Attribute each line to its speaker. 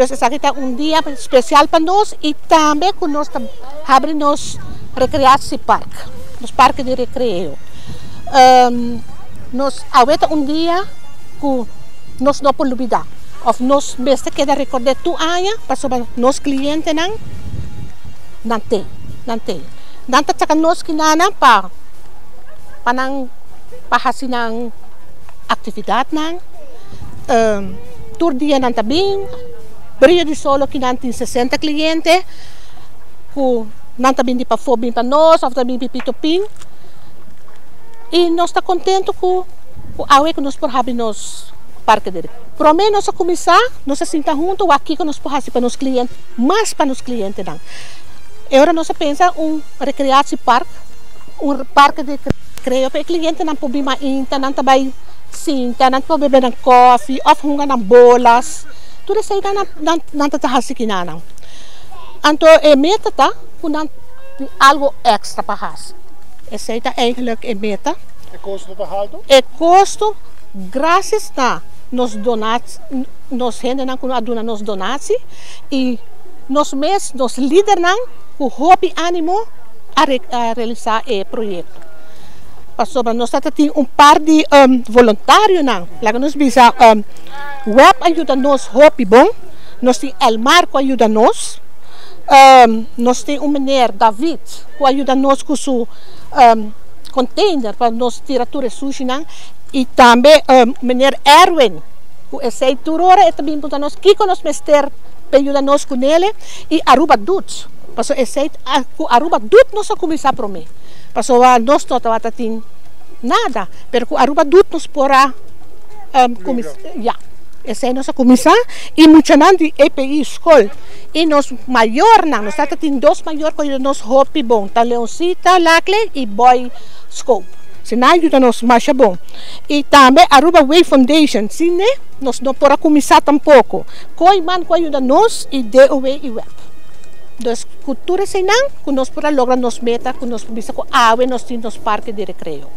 Speaker 1: Dus essa aqui tá dia especial para nós e também que nós abrimos recreatie park, nos parques de recreio. Nós aveta dia que nós não podemos olvidar. Of nós beste queda recordar tu aia, para nos clientes não tem. Não tá nós que nana para fazer nang atividade nang. Tur dia não tá bem. Brilho de solo que não tem 60 clientes, que não tá bem de para nós, ou tá bem de pitopim. E nós está contente com a que nós podemos nos parque dele. Pelo menos a começar, nós senta junto aqui que nós podemos para os clientes, mais para os clientes não. Agora nós pensa recreatie park, parque de recreio para o cliente não pode mais entrar, não tá bem sinta, não pode beber um coffee, ou hungar não bolas. Tudo isso aí não está assim não. Então a meta tá com algo extra para fazer. Essa é eigenlijk a meta.
Speaker 2: E custo de haldo?
Speaker 1: E custo, graças a nos donados, nos gente não aduna nos donados e nos mês, nos líderes não, com hobby ânimo a realizar o projeto. Sobre nós temos par de voluntários não, lá que nos bisa web ajuda nos hobby bom, nós temos El Marco ajuda nós temos meneer David que ajuda nós com seu container para nós tirar tudo sushi não, e também meneer Erwin que esse turora e também para nós que nós mester para ajudar nós com ele e Aruba Dutch, porque esse Aruba Dutch nós começar para mim. Paso nós não temos nada, porque Aruba Dutch nos porá essa é nossa comissão e muito de EPI School e nós maior não, nós temos dois maiores que nós hobby bom, tá Leoncita, Lacle e Boy Scope. Se não ajuda nós mais bom. E também Aruba Way Foundation, sim, né? Nós não porá começar tampouco. Coi man que ajuda nós e DOE e web. Das culturas sem não, que nós podemos lograr nos meta, que nós podemos com água nos parques de recreio.